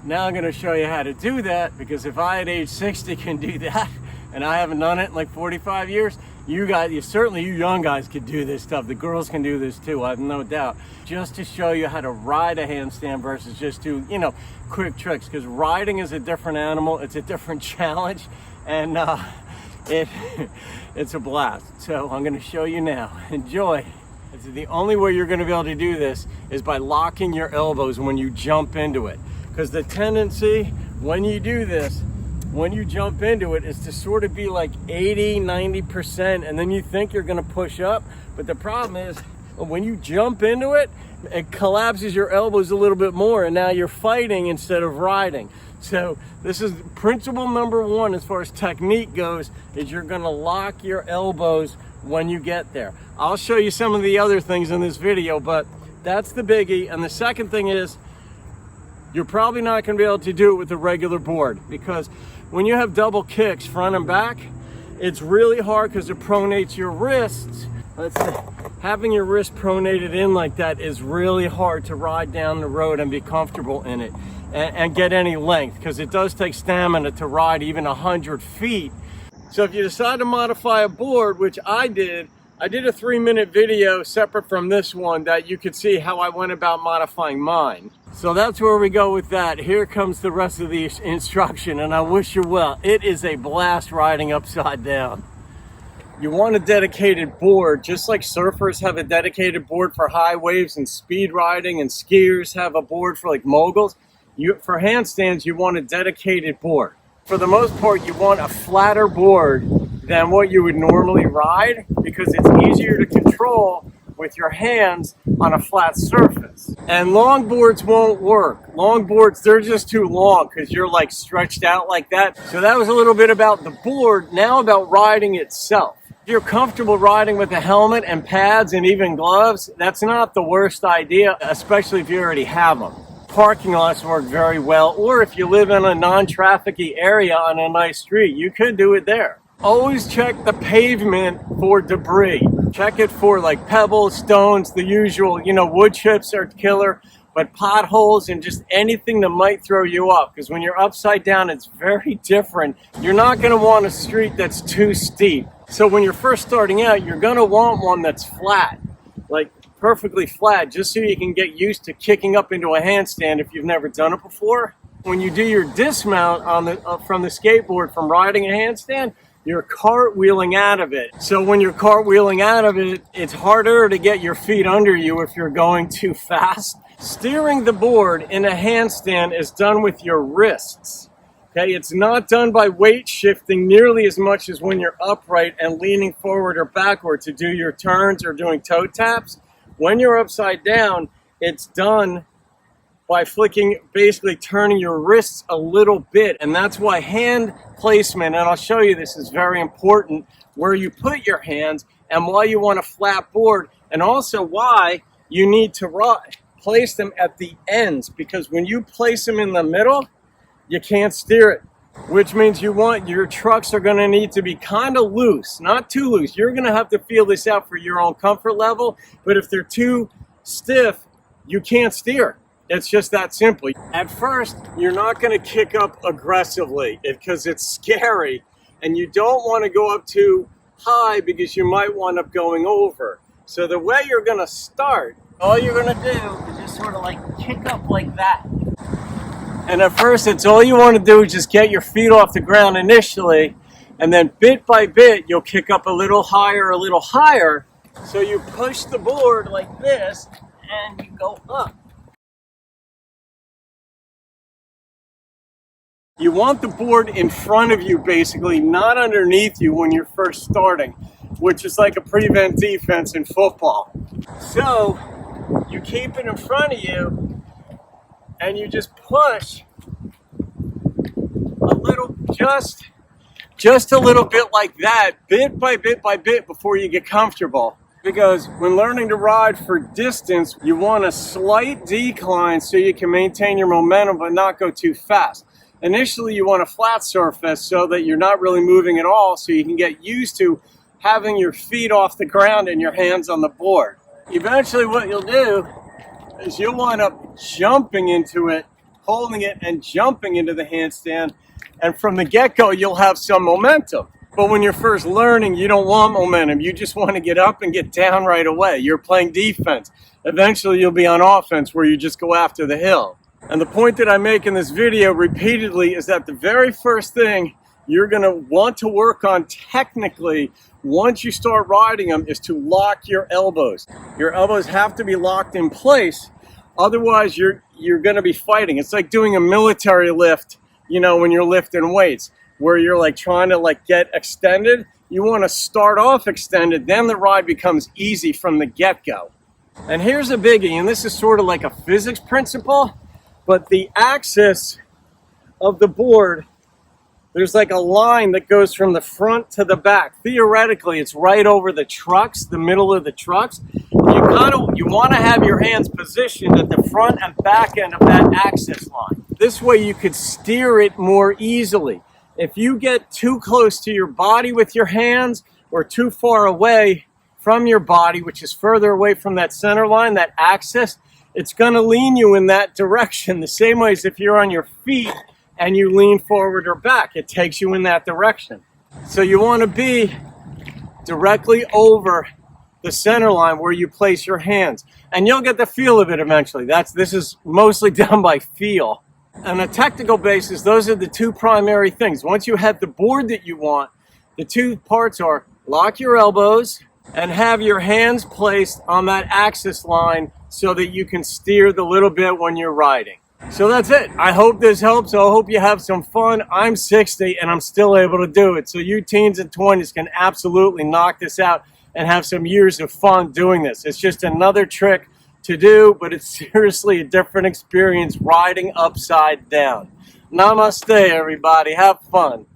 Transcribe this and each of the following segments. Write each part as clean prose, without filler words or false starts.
Now I'm going to show you how to do that, because if I at age 60 can do that, and I haven't done it in like 45 years, certainly you young guys could do this stuff. The girls can do this too, I have no doubt. Just to show you how to ride a handstand versus just do, quick tricks, because riding is a different animal, it's a different challenge, and it's a blast. So I'm going to show you now. Enjoy. The only way you're going to be able to do this is by locking your elbows when you jump into it. Because the tendency when you do this, when you jump into it, is to sort of be like 80–90%, and then you think you're going to push up. But the problem is, when you jump into it, it collapses your elbows a little bit more, and now you're fighting instead of riding. So this is principle number one as far as technique goes, is you're going to lock your elbows when you get there. I'll show you some of the other things in this video, but that's the biggie. And the second thing is, you're probably not going to be able to do it with a regular board, because when you have double kicks front and back, it's really hard because it pronates your wrists. Having your wrist pronated in like that is really hard to ride down the road and be comfortable in it and get any length, because it does take stamina to ride even 100 feet. So if you decide to modify a board, which I did a 3-minute video separate from this one that you could see how I went about modifying mine. So that's where we go with that. Here comes the rest of the instruction, and I wish you well. It is a blast riding upside down. You want a dedicated board, just like surfers have a dedicated board for high waves and speed riding, and skiers have a board for like moguls. For handstands, you want a dedicated board. For the most part, you want a flatter board than what you would normally ride, because it's easier to control with your hands on a flat surface. And long boards won't work. Long boards, they're just too long because you're like stretched out like that. So that was a little bit about the board. Now about riding itself. If you're comfortable riding with a helmet and pads and even gloves, that's not the worst idea, especially if you already have them. Parking lots work very well, or if you live in a non-trafficy area on a nice street, you could do it there. Always check the pavement for debris. Check it for like pebbles, stones, the usual, wood chips are killer, but potholes and just anything that might throw you off, because when you're upside down, it's very different. You're not going to want a street that's too steep. So when you're first starting out, you're going to want one that's flat, like perfectly flat, just so you can get used to kicking up into a handstand if you've never done it before. When you do your dismount from the skateboard from riding a handstand, you're cartwheeling out of it. So when you're cartwheeling out of it, it's harder to get your feet under you if you're going too fast. Steering the board in a handstand is done with your wrists. Okay, it's not done by weight shifting nearly as much as when you're upright and leaning forward or backward to do your turns or doing toe taps. When you're upside down, it's done by flicking, basically turning your wrists a little bit. And that's why hand placement, and I'll show you this, is very important, where you put your hands and why you want a flat board, and also why you need to place them at the ends, because when you place them in the middle, you can't steer it, which means your trucks are going to need to be kind of loose, not too loose. You're going to have to feel this out for your own comfort level, but if they're too stiff, you can't steer. It's just that simple. At first, you're not going to kick up aggressively because it's scary, and you don't want to go up too high because you might wind up going over. So the way you're going to start, all you're going to do is just sort of like kick up like that. And at first, it's all you want to do is just get your feet off the ground initially, and then bit by bit, you'll kick up a little higher. So you push the board like this, and you go up. You want the board in front of you, basically, not underneath you when you're first starting, which is like a prevent defense in football. So you keep it in front of you, and you just push a little, just a little bit like that, bit by bit before you get comfortable. Because when learning to ride for distance, you want a slight decline so you can maintain your momentum but not go too fast. Initially, you want a flat surface so that you're not really moving at all, so you can get used to having your feet off the ground and your hands on the board. Eventually, what you'll do is you'll wind up jumping into it holding it and jumping into the handstand. And from the get-go, you'll have some momentum. But when you're first learning, you don't want momentum. You just want to get up and get down right away. You're playing defense. Eventually, you'll be on offense where you just go after the hill. And the point that I make in this video repeatedly is that the very first thing you're going to want to work on technically once you start riding them is to lock your elbows. Your elbows have to be locked in place. Otherwise, you're going to be fighting. It's like doing a military lift, you know, when you're lifting weights, where you're like trying to like get extended. You want to start off extended, then the ride becomes easy from the get-go. And here's a biggie, and this is sort of like a physics principle, but the axis of the board, there's like a line that goes from the front to the back. Theoretically, it's right over the trucks, the middle of the trucks. You want to have your hands positioned at the front and back end of that axis line. This way you could steer it more easily. If you get too close to your body with your hands or too far away from your body, which is further away from that center line, that axis, it's going to lean you in that direction. The same way as if you're on your feet and you lean forward or back, it takes you in that direction. So you want to be directly over the center line where you place your hands, and you'll get the feel of it eventually. This is mostly done by feel. On a technical basis, those are the two primary things. Once you have the board that you want, the two parts are lock your elbows and have your hands placed on that axis line so that you can steer the little bit when you're riding. So that's it. I hope this helps. I hope you have some fun. I'm 60 and I'm still able to do it. So you teens and 20s can absolutely knock this out and have some years of fun doing this. It's just another trick to do, but it's seriously a different experience riding upside down. Namaste, everybody. Have fun.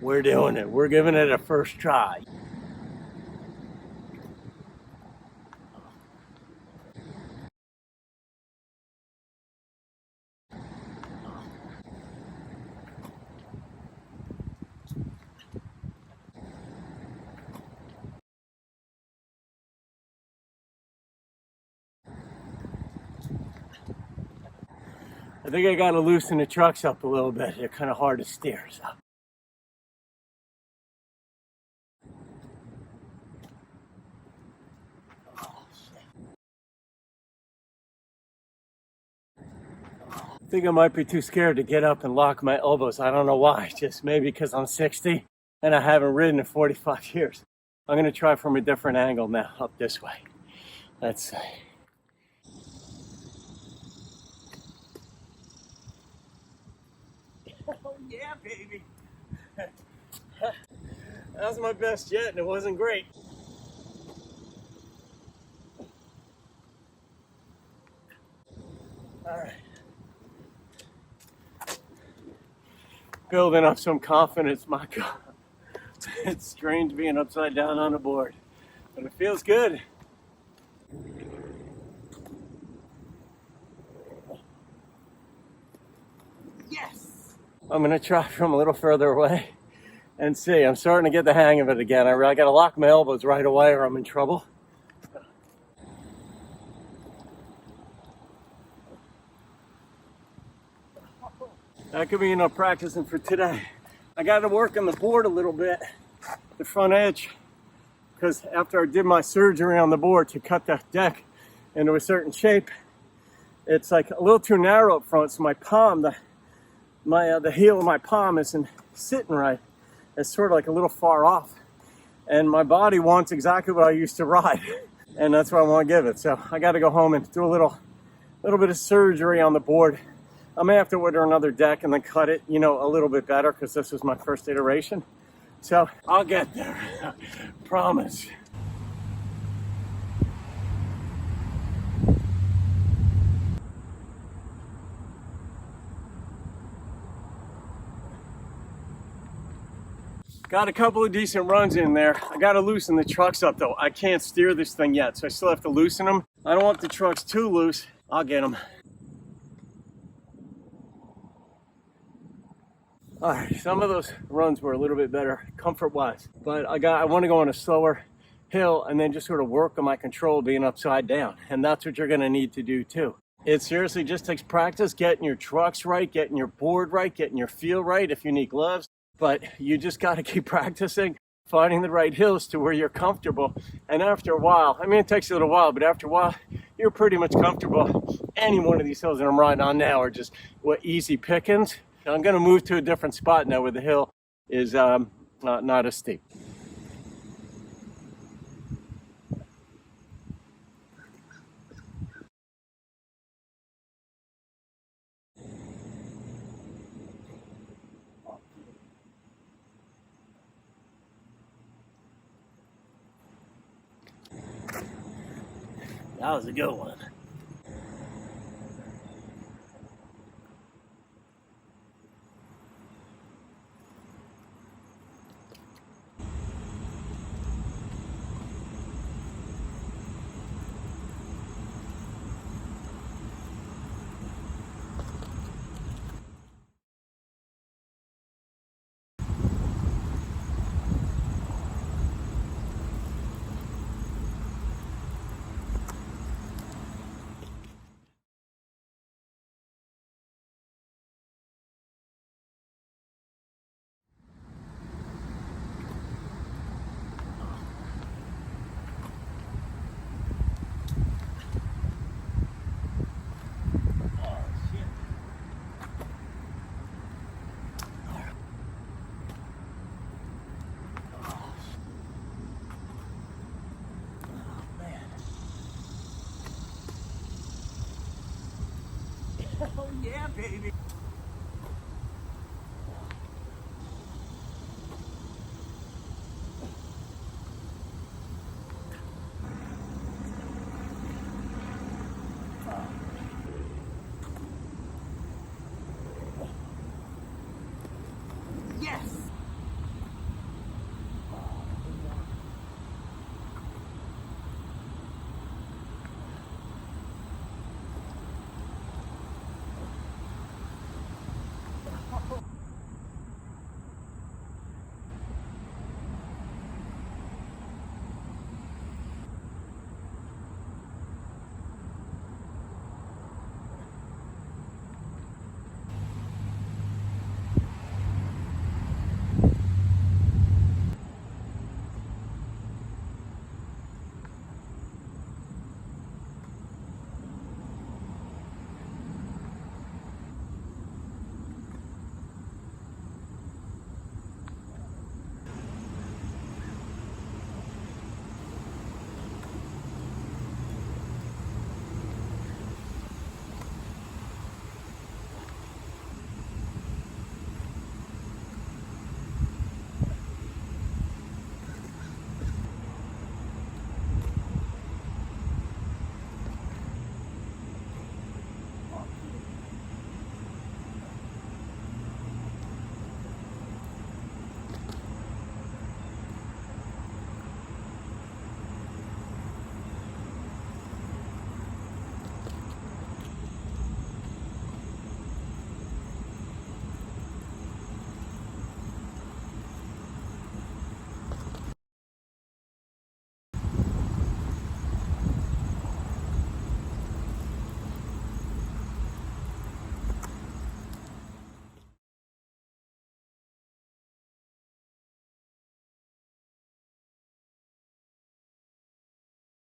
We're doing it. We're giving it a first try. I think I got to loosen the trucks up a little bit. They're kind of hard to steer. So. I think I might be too scared to get up and lock my elbows. I don't know why. Just maybe because I'm 60 and I haven't ridden in 45 years. I'm going to try from a different angle now, up this way. Let's see. Oh yeah, baby. That was my best yet, and it wasn't great. All right. Building up some confidence, my God. It's strange being upside down on a board, but it feels good. Yes! I'm gonna try from a little further away and see. I'm starting to get the hang of it again. I gotta lock my elbows right away or I'm in trouble. That could be enough practicing for today. I got to work on the board a little bit, the front edge, because after I did my surgery on the board to cut the deck into a certain shape, it's like a little too narrow up front, so my palm, the heel of my palm isn't sitting right. It's sort of like a little far off, and my body wants exactly what I used to ride, and that's what I want to give it. So I got to go home and do a little bit of surgery on the board. I may have to order another deck and then cut it, you know, a little bit better because this was my first iteration. So I'll get there, promise. Got a couple of decent runs in there. I got to loosen the trucks up though. I can't steer this thing yet, so I still have to loosen them. I don't want the trucks too loose. I'll get them. All right, some of those runs were a little bit better comfort-wise, but I want to go on a slower hill and then just sort of work on my control being upside down. And that's what you're gonna need to do too. It seriously just takes practice, getting your trucks right, getting your board right, getting your feel right if you need gloves. But you just gotta keep practicing, finding the right hills to where you're comfortable. And after a while, I mean, it takes a little while, but after a while, you're pretty much comfortable. Any one of these hills that I'm riding on now are just easy pickings. I'm gonna move to a different spot now where the hill is not as steep. That was a good one. Oh yeah, baby.